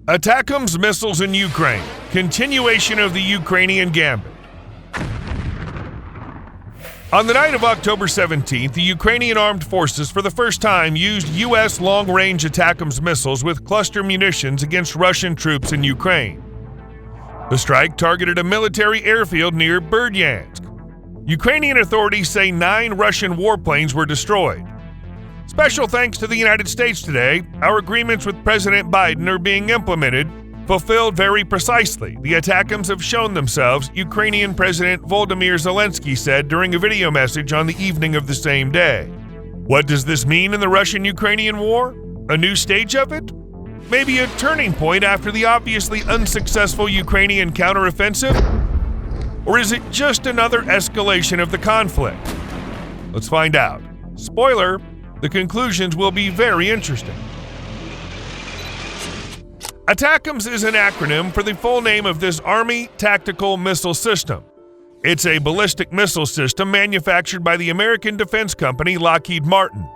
ATACMS missiles in Ukraine. Continuation of the Ukrainian gambit. On the night of October 17th, the Ukrainian armed forces for the first time used U.S. long-range ATACMS missiles with cluster munitions against Russian troops in Ukraine. The strike targeted a military airfield near Berdyansk. Ukrainian authorities say 9 Russian warplanes were destroyed. Special thanks to the United States today, our agreements with President Biden are being implemented, fulfilled very precisely. The ATACMS have shown themselves, Ukrainian President Volodymyr Zelensky said during a video message on the evening of the same day. What does this mean in the Russian-Ukrainian war? A new stage of it? Maybe a turning point after the obviously unsuccessful Ukrainian counteroffensive? Or is it just another escalation of the conflict? Let's find out. Spoiler, the conclusions will be very interesting. ATACMS is an acronym for the full name of this Army Tactical Missile System. It's a ballistic missile system manufactured by the American defense company Lockheed Martin.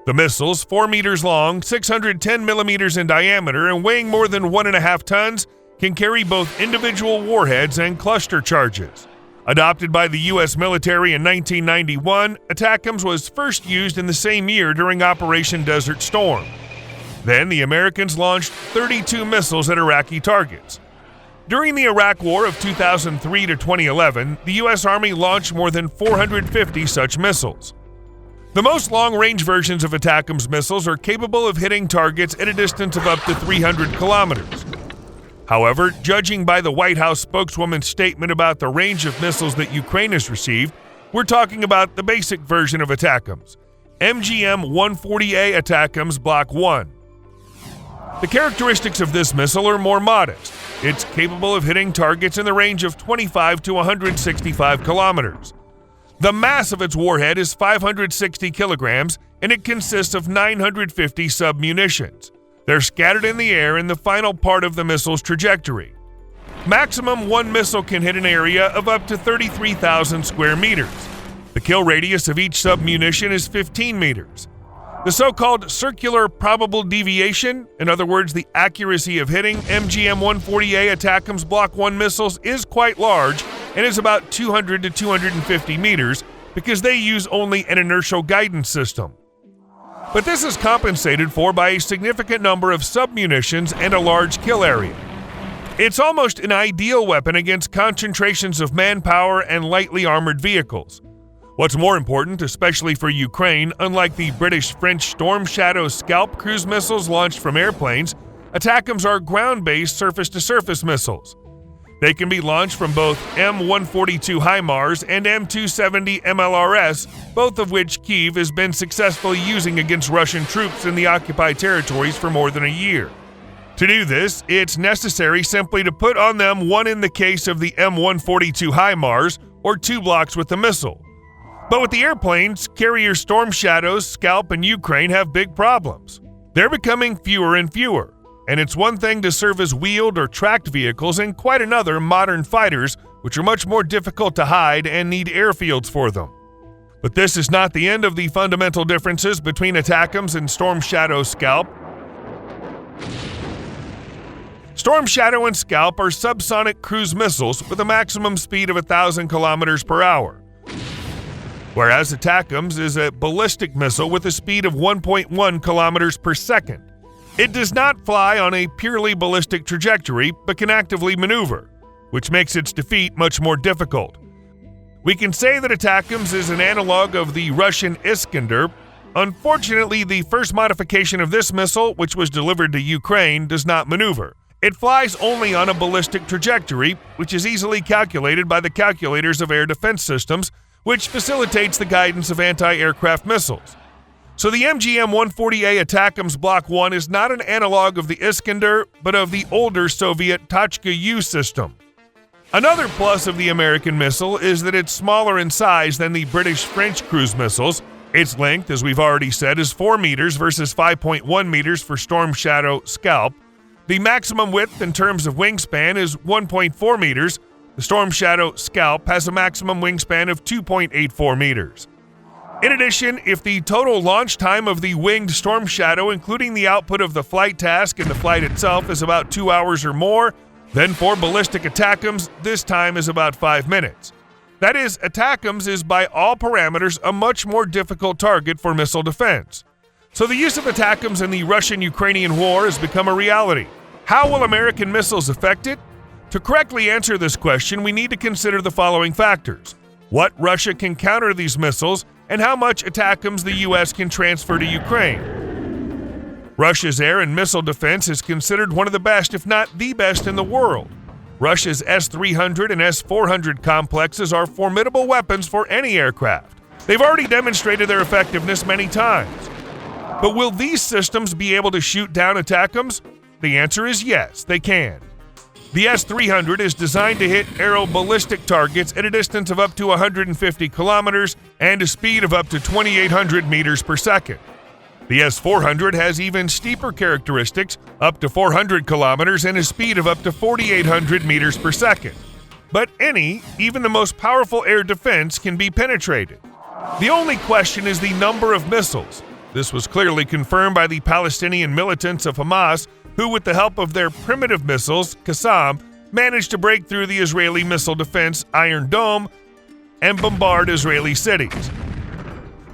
The missiles, 4 meters long, 610 millimeters in diameter, and weighing more than 1.5 tons, can carry both individual warheads and cluster charges. Adopted by the U.S. military in 1991, ATACMS was first used in the same year during Operation Desert Storm. Then the Americans launched 32 missiles at Iraqi targets. During the Iraq War of 2003 to 2011, the U.S. Army launched more than 450 such missiles. The most long-range versions of ATACMS missiles are capable of hitting targets at a distance of up to 300 kilometers. However, judging by the White House spokeswoman's statement about the range of missiles that Ukraine has received, we're talking about the basic version of ATACMS, MGM-140A ATACMS Block 1. The characteristics of this missile are more modest. It's capable of hitting targets in the range of 25 to 165 kilometers. The mass of its warhead is 560 kilograms, and it consists of 950 submunitions. They're scattered in the air in the final part of the missile's trajectory. Maximum one missile can hit an area of up to 33,000 square meters. The kill radius of each submunition is 15 meters. The so-called circular probable deviation, in other words, the accuracy of hitting MGM-140A ATACMS Block 1 missiles, is quite large and is about 200 to 250 meters because they use only an inertial guidance system. But this is compensated for by a significant number of submunitions and a large kill area. It's almost an ideal weapon against concentrations of manpower and lightly armored vehicles. What's more important, especially for Ukraine, unlike the British-French Storm Shadow Scalp cruise missiles launched from airplanes, ATACMS are ground-based surface-to-surface missiles. They can be launched from both M142 HIMARS and M270 MLRS, both of which Kyiv has been successfully using against Russian troops in the occupied territories for more than a year. To do this, it's necessary simply to put on them one in the case of the M142 HIMARS or 2 blocks with the missile. But with the airplanes, carrier Storm Shadows, Scalp, and Ukraine have big problems. They're becoming fewer and fewer. And it's one thing to serve as wheeled or tracked vehicles and quite another modern fighters, which are much more difficult to hide and need airfields for them. But this is not the end of the fundamental differences between ATACMS and Storm Shadow Scalp. Storm Shadow and Scalp are subsonic cruise missiles with a maximum speed of 1,000 kilometers per hour, whereas ATACMS is a ballistic missile with a speed of 1.1 kilometers per second. It does not fly on a purely ballistic trajectory, but can actively maneuver, which makes its defeat much more difficult. We can say that ATACMS is an analog of the Russian Iskander. Unfortunately, the first modification of this missile, which was delivered to Ukraine, does not maneuver. It flies only on a ballistic trajectory, which is easily calculated by the calculators of air defense systems, which facilitates the guidance of anti-aircraft missiles. So the MGM-140A ATACMS Block 1 is not an analog of the Iskander, but of the older Soviet Tachka-U system. Another plus of the American missile is that it's smaller in size than the British-French cruise missiles. Its length, as we've already said, is 4 meters versus 5.1 meters for Storm Shadow Scalp. The maximum width in terms of wingspan is 1.4 meters. The Storm Shadow Scalp has a maximum wingspan of 2.84 meters. In addition, if the total launch time of the winged Storm Shadow, including the output of the flight task and the flight itself, is about 2 hours or more, then for ballistic ATACMS, this time is about 5 minutes. That is, ATACMS is by all parameters a much more difficult target for missile defense. So the use of ATACMS in the Russian-Ukrainian war has become a reality. How will American missiles affect it? To correctly answer this question, we need to consider the following factors: what Russia can counter these missiles, and how much ATACMS the U.S. can transfer to Ukraine. Russia's air and missile defense is considered one of the best, if not the best, in the world. Russia's S-300 and S-400 complexes are formidable weapons for any aircraft. They've already demonstrated their effectiveness many times. But will these systems be able to shoot down ATACMS? The answer is yes, they can. The S-300 is designed to hit aeroballistic targets at a distance of up to 150 kilometers and a speed of up to 2,800 meters per second. The S-400 has even steeper characteristics, up to 400 kilometers and a speed of up to 4,800 meters per second. But any, even the most powerful air defense can be penetrated. The only question is the number of missiles. This was clearly confirmed by the Palestinian militants of Hamas, who, with the help of their primitive missiles, Qassam, managed to break through the Israeli missile defense Iron Dome and bombard Israeli cities.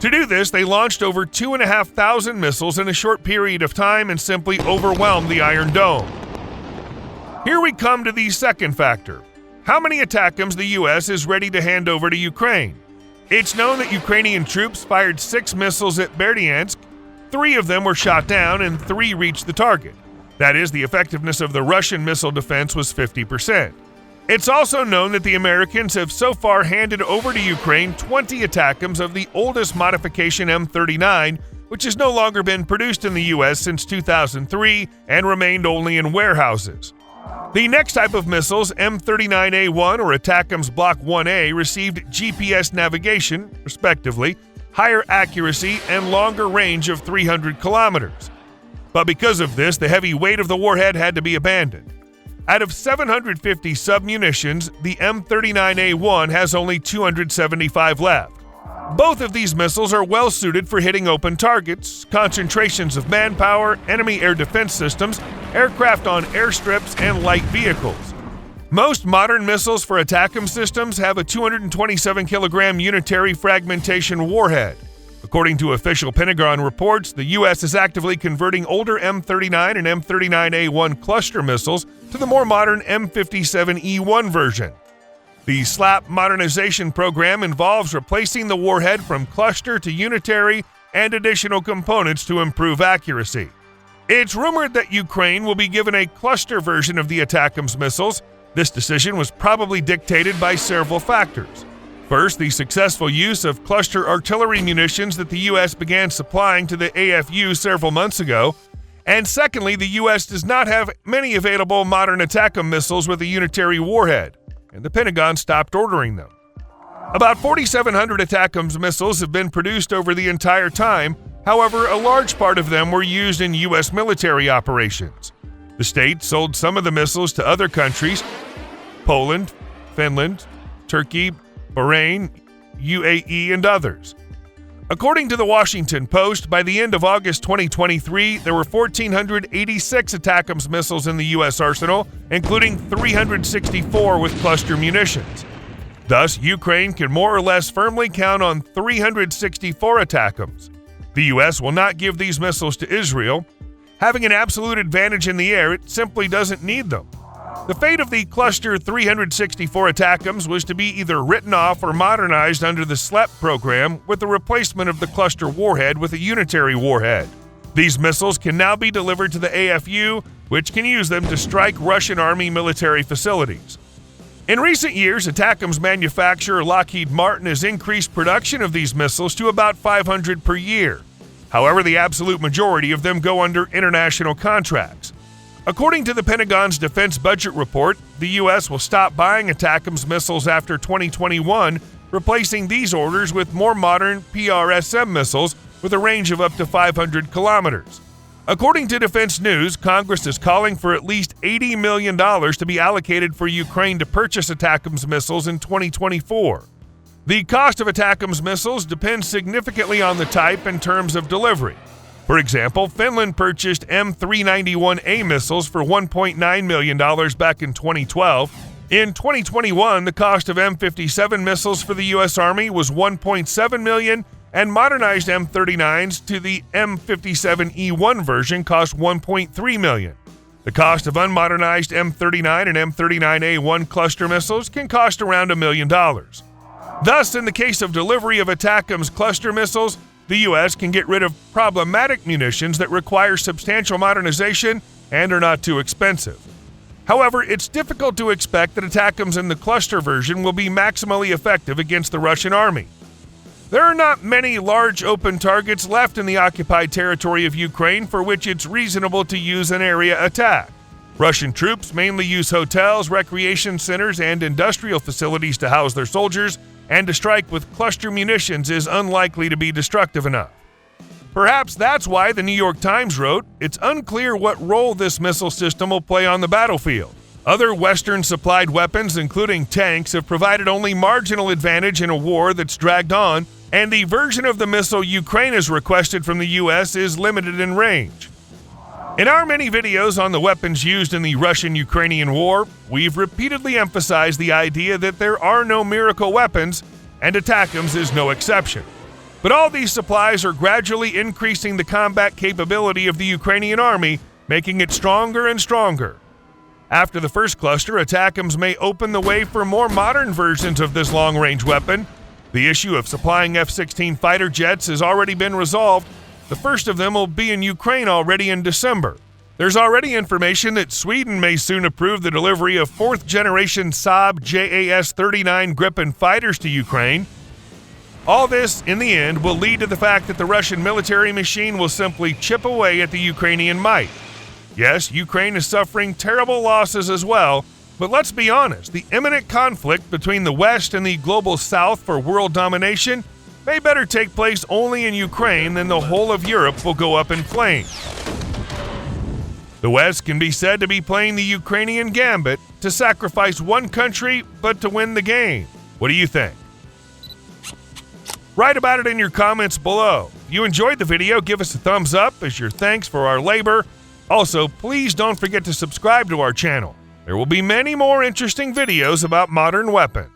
To do this, they launched over 2,500 missiles in a short period of time and simply overwhelmed the Iron Dome. Here we come to the second factor. How many ATACMS the U.S. is ready to hand over to Ukraine? It's known that Ukrainian troops fired 6 missiles at Berdyansk. 3 of them were shot down and 3 reached the target. That is, the effectiveness of the Russian missile defense was 50%. It's also known that the Americans have so far handed over to Ukraine 20 ATACMS of the oldest modification M39, which has no longer been produced in the U.S. since 2003 and remained only in warehouses. The next type of missiles, M39A1 or ATACMS Block 1A, received GPS navigation, respectively, higher accuracy, and longer range of 300 kilometers. But because of this, the heavy weight of the warhead had to be abandoned. Out of 750 submunitions, the M39A1 has only 275 left. Both of these missiles are well suited for hitting open targets, concentrations of manpower, enemy air defense systems, aircraft on airstrips, and light vehicles. Most modern missiles for ATACMS systems have a 227-kilogram unitary fragmentation warhead. According to official Pentagon reports, the U.S. is actively converting older M39 and M39A1 cluster missiles to the more modern M57E1 version. The SLAP modernization program involves replacing the warhead from cluster to unitary and additional components to improve accuracy. It's rumored that Ukraine will be given a cluster version of the ATACMS missiles. This decision was probably dictated by several factors. First, the successful use of cluster artillery munitions that the U.S. began supplying to the AFU several months ago. And secondly, the U.S. does not have many available modern ATACMS missiles with a unitary warhead, and the Pentagon stopped ordering them. About 4,700 ATACMS missiles have been produced over the entire time. However, a large part of them were used in U.S. military operations. The state sold some of the missiles to other countries: Poland, Finland, Turkey, Bahrain, UAE, and others. According to the Washington Post, by the end of August 2023, there were 1,486 ATACMS missiles in the U.S. arsenal, including 364 with cluster munitions. Thus, Ukraine can more or less firmly count on 364 ATACMS. The U.S. will not give these missiles to Israel. Having an absolute advantage in the air, it simply doesn't need them. The fate of the Cluster 364 ATACMS was to be either written off or modernized under the SLEP program with the replacement of the cluster warhead with a unitary warhead. These missiles can now be delivered to the AFU, which can use them to strike Russian Army military facilities. In recent years, ATACMS manufacturer Lockheed Martin has increased production of these missiles to about 500 per year. However, the absolute majority of them go under international contracts. According to the Pentagon's Defense Budget Report, the U.S. will stop buying ATACMS missiles after 2021, replacing these orders with more modern PRSM missiles with a range of up to 500 kilometers. According to Defense News, Congress is calling for at least $80 million to be allocated for Ukraine to purchase ATACMS missiles in 2024. The cost of ATACMS missiles depends significantly on the type in terms of delivery. For example, Finland purchased M391A missiles for $1.9 million back in 2012. In 2021, the cost of M57 missiles for the U.S. Army was $1.7 million, and modernized M39s to the M57E1 version cost $1.3 million. The cost of unmodernized M39 and M39A1 cluster missiles can cost around $1 million. Thus, in the case of delivery of ATACMS cluster missiles, the U.S. can get rid of problematic munitions that require substantial modernization and are not too expensive. However, it's difficult to expect that ATACMS in the cluster version will be maximally effective against the Russian army. There are not many large open targets left in the occupied territory of Ukraine for which it's reasonable to use an area attack. Russian troops mainly use hotels, recreation centers, and industrial facilities to house their soldiers, and to strike with cluster munitions is unlikely to be destructive enough. Perhaps that's why the New York Times wrote, "It's unclear what role this missile system will play on the battlefield. Other Western-supplied weapons, including tanks, have provided only marginal advantage in a war that's dragged on, and the version of the missile Ukraine has requested from the U.S. is limited in range." In our many videos on the weapons used in the Russian-Ukrainian war, we've repeatedly emphasized the idea that there are no miracle weapons, and ATACMS is no exception. But all these supplies are gradually increasing the combat capability of the Ukrainian army, making it stronger and stronger. After the first cluster, ATACMS may open the way for more modern versions of this long-range weapon. The issue of supplying F-16 fighter jets has already been resolved. The first of them will be in Ukraine already in December. There's already information that Sweden may soon approve the delivery of fourth-generation Saab JAS-39 Gripen fighters to Ukraine. All this, in the end, will lead to the fact that the Russian military machine will simply chip away at the Ukrainian might. Yes, Ukraine is suffering terrible losses as well, but let's be honest, the imminent conflict between the West and the global South for world domination may better take place only in Ukraine than the whole of Europe will go up in flames. The West can be said to be playing the Ukrainian gambit to sacrifice one country but to win the game. What do you think? Write about it in your comments below. If you enjoyed the video, give us a thumbs up as your thanks for our labor. Also, please don't forget to subscribe to our channel. There will be many more interesting videos about modern weapons.